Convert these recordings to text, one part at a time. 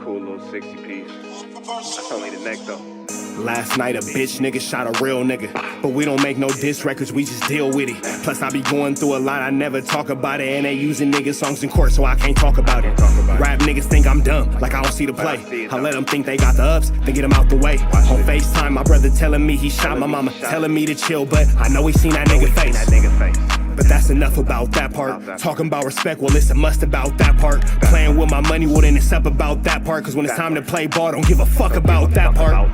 cool little 60 piece. That's only the neck though. Last night a bitch nigga shot a real nigga, but we don't make no diss records, we just deal with it. Plus I be going through a lot, I never talk about it, and they using nigga songs in court, so I can't talk about it. Rap niggas think I'm dumb, like I don't see the play. I let them think they got the ups, then get them out the way. On FaceTime, my brother telling me he shot my mama, telling me to chill, but I know he seen that nigga face. But that's enough about that part. Talking about respect, well it's a must about that part. Playing with my money, well then it's up about that part. Cause when it's time to play ball, don't give a fuck about that part.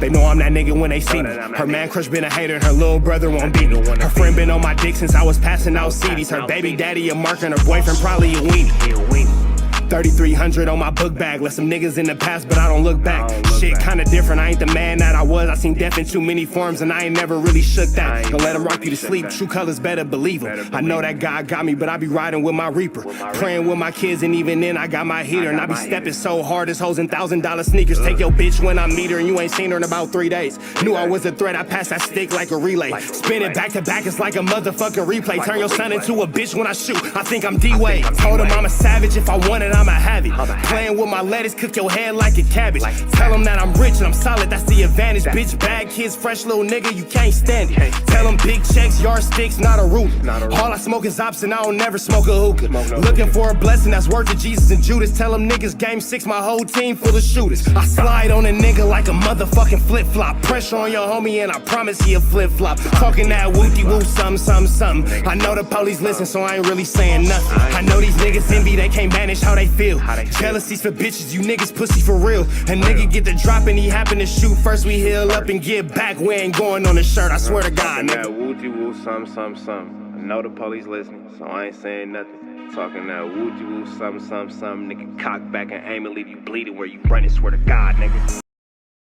They know I'm that nigga when they see me. Her man crush been a hater and her little brother won't beat me. Her friend been on my dick since I was passing out CDs. Her baby daddy a mark and her boyfriend probably a weenie. 3,300 on my book bag. Left some niggas in the past, but I don't look back. Shit kinda different, I ain't the man that I was. I seen death in too many forms and I ain't never really shook that. Don't let him rock you to sleep, true colors better believe him. I know that God got me, but I be riding with my reaper. Praying with my kids and even then I got my heater. And I be stepping so hard, this hoes in $1,000 sneakers. Take your bitch when I meet her and you ain't seen her in about 3 days. Knew I was a threat, I passed that stick like a relay. Spin it back to back, it's like a motherfucking replay. Turn your son into a bitch when I shoot, I think I'm D-Wade. Told him I'm a savage, if I want it, I'ma have it. Playing with my lettuce, cook your head like a cabbage. Tell them that I'm rich and I'm solid, that's the advantage. Bitch, bad kids, fresh little nigga, you can't stand it. Tell them big checks, yardsticks, not a ruler. All I smoke is ops and I don't never smoke a hookah. Looking for a blessing that's worth of Jesus and Judas. Tell them niggas game 6, my whole team full of shooters. I slide on a nigga like a motherfucking flip-flop. Pressure on your homie and I promise he a flip-flop. Talking that wooty-woo, something. I know the police listen, so I ain't really saying nothing. I know these niggas envy, they can't manage how they feel. Jealousy's for bitches, you niggas pussy for real. A nigga get the drop and he happen to shoot. First we heal up and get back, we ain't going on the shirt, I swear to God, nigga. That woo-woo, something. I know the police listening, so I ain't saying nothing. Talking that woo-woo, something. Nigga cock back and aim and leave you bleeding where you running, swear to God, nigga.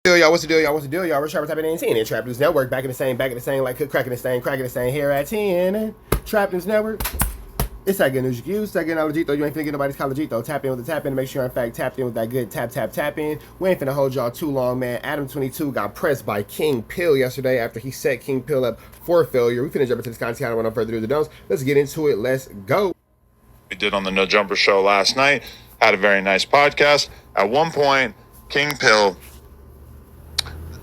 What's the deal, y'all? We're Trap News 10 and Trap News Network. Back in the same, like cracking the same here at 10. Trap News Network. It's that good news you can use. That good knowledge though. You ain't finna get nobody's college though. Tap in with the tap in to make sure you're in fact tapped in with that good tap in. We ain't finna hold y'all too long, man. ADAM22 got pressed by Kingpill yesterday after he set Kingpill up for failure. We finna jump into this content. Without further ado, let's get into it. Let's go. We did on the No Jumper show last night. Had a very nice podcast. At one point, Kingpill.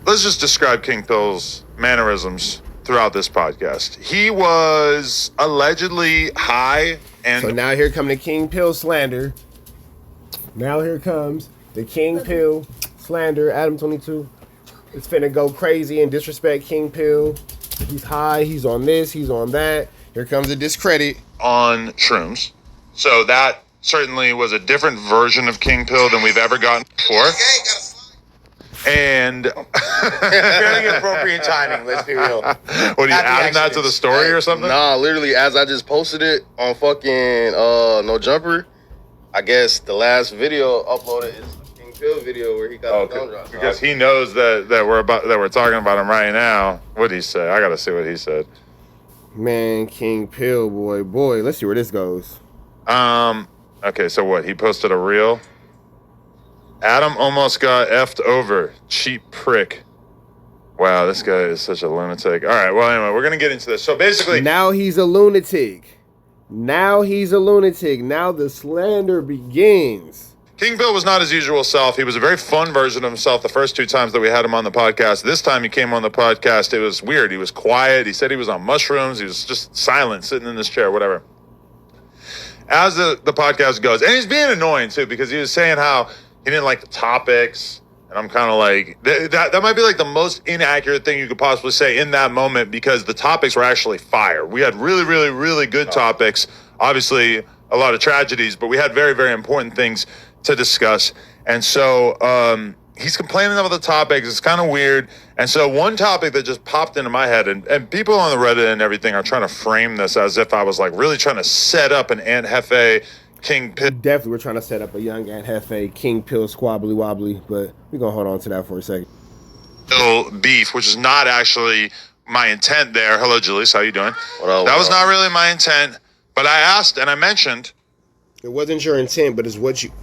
Let's just describe Kingpill's mannerisms throughout this podcast. He was allegedly high, and so now here come the Kingpill slander. Now here comes the Kingpill slander. ADAM22 is finna go crazy and disrespect Kingpill. He's high, he's on this, he's on that. Here comes the discredit on shrooms. So that certainly was a different version of Kingpill than we've ever gotten before. And very appropriate timing, let's be real. What, are you adding that to the story or something? Nah, literally, as I just posted it on fucking No Jumper, I guess the last video uploaded is the Kingpill video where he got the thumb drop. Because he knows that we're talking about him right now. What'd he say? I gotta see what he said. Man, Kingpill, boy. Let's see where this goes. Okay, so what? He posted a reel. Adam almost got effed over. Cheap prick. Wow, this guy is such a lunatic. All right, well, anyway, we're going to get into this. So basically... Now he's a lunatic. Now the slander begins. Kingpill was not his usual self. He was a very fun version of himself the first 2 times that we had him on the podcast. This time he came on the podcast, it was weird. He was quiet. He said he was on mushrooms. He was just silent, sitting in this chair, whatever. As the podcast goes, and he's being annoying, too, because he was saying how... he didn't like the topics, and I'm kind of like, that might be like the most inaccurate thing you could possibly say in that moment, because the topics were actually fire. We had really, really, really good topics. Obviously, a lot of tragedies, but we had very, very important things to discuss. And so he's complaining about the topics. It's kind of weird. And so one topic that just popped into my head, and people on the Reddit and everything are trying to frame this as if I was like really trying to set up an Aunt Jefe Kingpill. Definitely, we're trying to set up a young Aunt Jefe Kingpill squabbly wobbly, but we're gonna hold on to that for a second. Beef, which is not actually my intent there. Hello, Julius, how you doing? That was not really my intent, but I asked and I mentioned. It wasn't your intent, but it's what you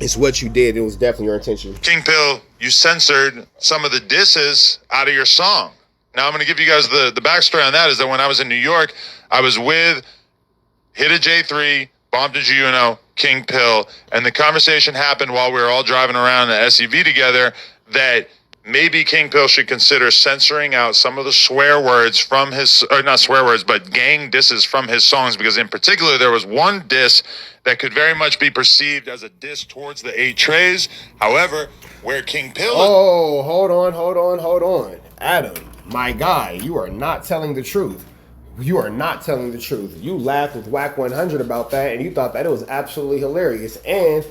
it's what you did. It was definitely your intention. Kingpill, you censored some of the disses out of your song. Now I'm gonna give you guys the backstory on that. Is that when I was in New York, I was with Hit a J3, Bombed a Juno, Kingpill, and the conversation happened while we were all driving around in the SUV together that maybe Kingpill should consider censoring out some of the swear words from his, or not swear words, but gang disses from his songs, because in particular there was one diss that could very much be perceived as a diss towards the 8 Trays. However, where Kingpill... Oh, hold on. Adam, my guy, you are not telling the truth. You are not telling the truth. You laughed with Whack 100 about that, and you thought that it was absolutely hilarious. And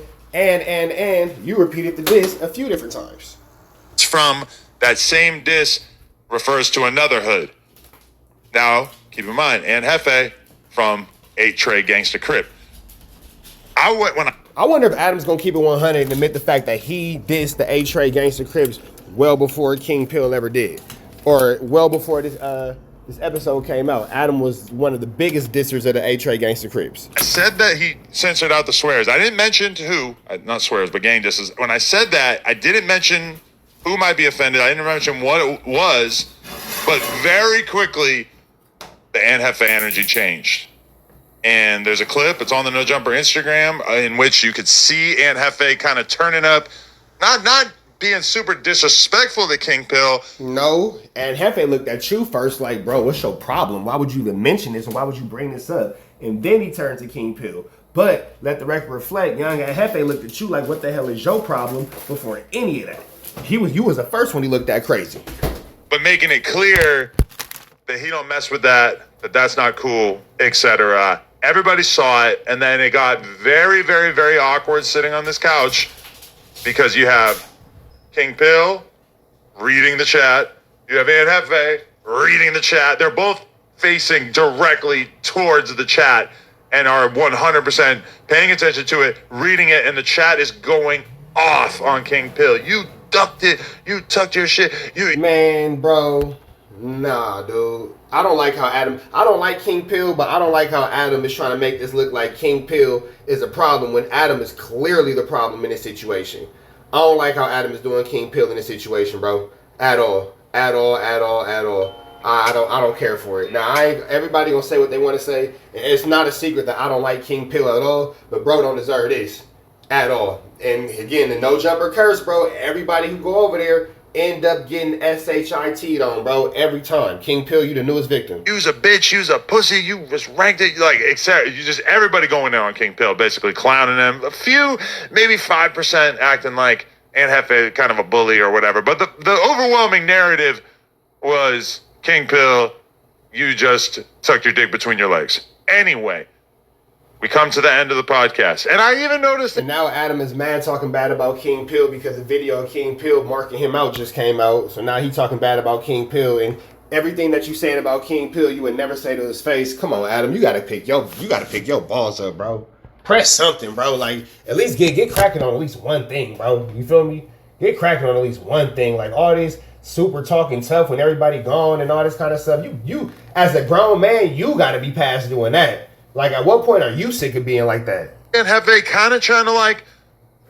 you repeated the diss a few different times. From that same diss refers to another hood. Now, keep in mind, and Jefe from 8 Tray Gangsta Crip. I wonder if Adam's gonna keep it 100 and admit the fact that he dissed the 8 Tray Gangsta Crips well before Kingpill ever did, or well before this episode came out. Adam was one of the biggest dissers of the 8 Tray Gangsta Crips. I said that he censored out the swears. I didn't mention who, not swears, but gang disses. When I said that, I didn't mention who might be offended. I didn't mention what it was, but very quickly, the Jefe energy changed. And there's a clip, it's on the No Jumper Instagram, in which you could see Jefe kind of turning up, not being super disrespectful to Kingpill. No, and Jefe looked at you first like, bro, what's your problem? Why would you even mention this, and why would you bring this up? And then he turned to Kingpill. But let the record reflect, Young and Jefe looked at you like, what the hell is your problem, before any of that. You was the first one he looked at crazy. But making it clear that he don't mess with that that's not cool, etc. Everybody saw it, and then it got very, very, very awkward sitting on this couch, because you have Kingpill reading the chat, you have Jefe reading the chat. They're both facing directly towards the chat and are 100% paying attention to it, reading it, and the chat is going off on Kingpill. You ducked it. You tucked your shit. Man, bro. Nah, dude. I don't like Kingpill, but I don't like how Adam is trying to make this look like Kingpill is a problem when Adam is clearly the problem in this situation. I don't like how Adam is doing Kingpill in this situation, bro. At all. I don't care for it. Now, everybody gonna say what they want to say. It's not a secret that I don't like Kingpill at all, but bro don't deserve this at all. And again, the No Jumper curse, bro. Everybody who go over there end up getting SHIT'd on, bro, every time. Kingpill, you the newest victim. You's a bitch, you's a pussy, you just ranked it, like, etc. You just, everybody going there on Kingpill, basically clowning him. A few, maybe 5% acting like Jefe kind of a bully or whatever. But the overwhelming narrative was, Kingpill, you just tucked your dick between your legs. Anyway, we come to the end of the podcast. And I even noticed... And now Adam is mad talking bad about Kingpill because the video of Kingpill marking him out just came out. So now he's talking bad about Kingpill, and everything that you saying about Kingpill, you would never say to his face. Come on, Adam, you gotta pick your balls up, bro. Press something, bro. Like, at least get cracking on at least one thing, bro. You feel me? Get cracking on at least one thing. Like, all this super talking tough when everybody gone and all this kind of stuff. You as a grown man, you gotta be past doing that. Like, at what point are you sick of being like that? And Jefe kind of trying to, like,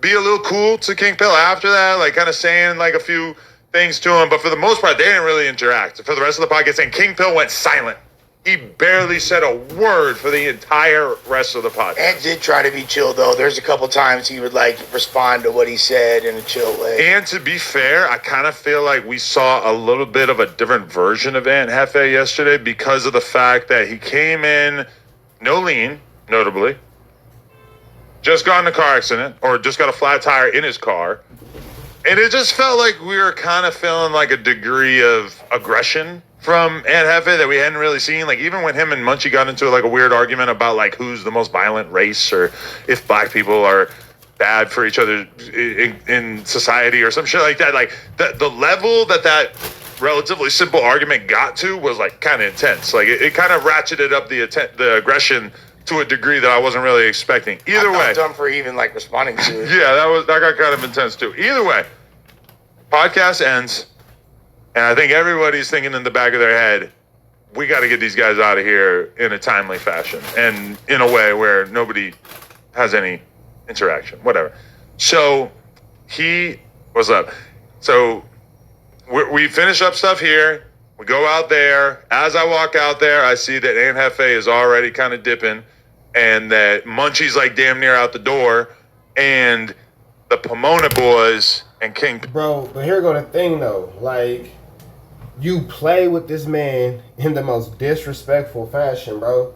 be a little cool to Kingpill after that, like, kind of saying, like, a few things to him. But for the most part, they didn't really interact. For the rest of the podcast, and Kingpill went silent. He barely said a word for the entire rest of the podcast. Ed did try to be chill, though. There's a couple times he would, like, respond to what he said in a chill way. And to be fair, I kind of feel like we saw a little bit of a different version of Aunt Jefe yesterday because of the fact that he came in... No lean, notably. Just got in a car accident, or just got a flat tire in his car. And it just felt like we were kind of feeling like a degree of aggression from Aunt Jefe that we hadn't really seen. Like, even when him and Munchie got into like a weird argument about like who's the most violent race, or if black people are bad for each other in society or some shit like that. Like, the level that relatively simple argument got to was like kind of intense. Like, it kind of ratcheted up the aggression to a degree that I wasn't really expecting. Either way, dumb for even like responding to it. Yeah, that got kind of intense too. Either way, podcast ends, and I think everybody's thinking in the back of their head, we got to get these guys out of here in a timely fashion and in a way where nobody has any interaction, whatever. So what's up? So we finish up stuff here. We go out there. As I walk out there, I see that Aunt Jefe is already kind of dipping. and that Munchie's like damn near out the door, and the Pomona Boys and King. Bro, but here go the thing though. Like, you play with this man in the most disrespectful fashion, bro.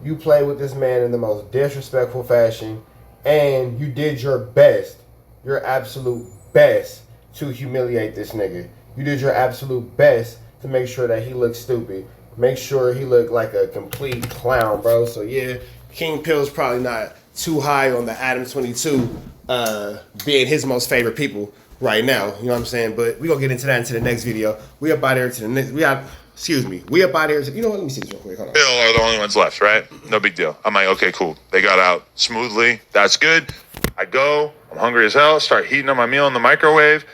You play with this man in the most disrespectful fashion, and you did your best, your absolute best, to humiliate this nigga. You did your absolute best to make sure that he looked stupid. Make sure he looked like a complete clown, bro. So yeah, Kingpill's probably not too high on the ADAM22 being his most favorite people right now. You know what I'm saying? But we gonna get into that into the next video. We up out here to the next. We up out here to, you know what? Let me see this real quick. Hold on. Bill are the only ones left, right? No big deal. I'm like, okay, cool. They got out smoothly. That's good. I go. I'm hungry as hell. Start heating up my meal in the microwave.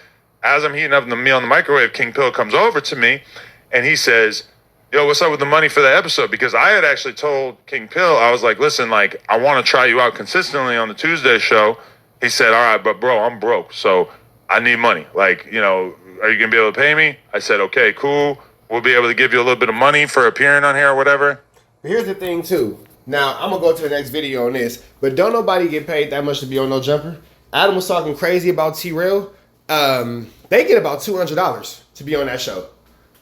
As I'm heating up the meal in the microwave, Kingpill comes over to me, and he says, yo, what's up with the money for the episode? Because I had actually told Kingpill, I was like, listen, like, I want to try you out consistently on the Tuesday show. He said, all right, but bro, I'm broke, so I need money. Like, you know, are you going to be able to pay me? I said, okay, cool. We'll be able to give you a little bit of money for appearing on here or whatever. But here's the thing, too. Now, I'm going to go to the next video on this, but don't nobody get paid that much to be on No Jumper. Adam was talking crazy about T-Rail. They get about $200 to be on that show.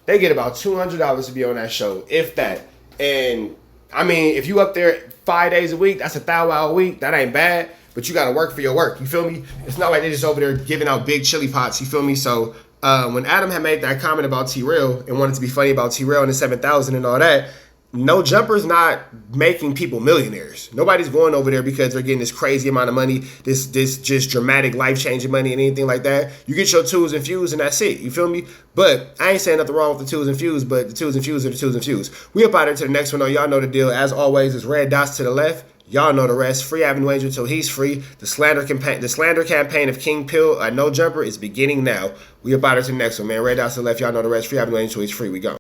They get about $200 to be on that show, if that. And, I mean, if you up there 5 days a week, that's a 1,000-hour week. That ain't bad, but you got to work for your work. You feel me? It's not like they just over there giving out big chili pots. You feel me? So, when Adam had made that comment about T-Rail and wanted to be funny about T-Rail and the 7,000 and all that, No Jumper's not making people millionaires. Nobody's going over there because they're getting this crazy amount of money, this just dramatic life-changing money and anything like that. You get your twos and fews and that's it. You feel me? But I ain't saying nothing wrong with the twos and fews, but the twos and fews are the twos and fews. We up out here to the next one, though. Y'all know the deal. As always, it's red dots to the left. Y'all know the rest. Free Avenue Angel till he's free. The slander campaign of Kingpill, No Jumper, is beginning now. We up out here to the next one, man. Red dots to the left. Y'all know the rest. Free Avenue Angel till he's free. We go.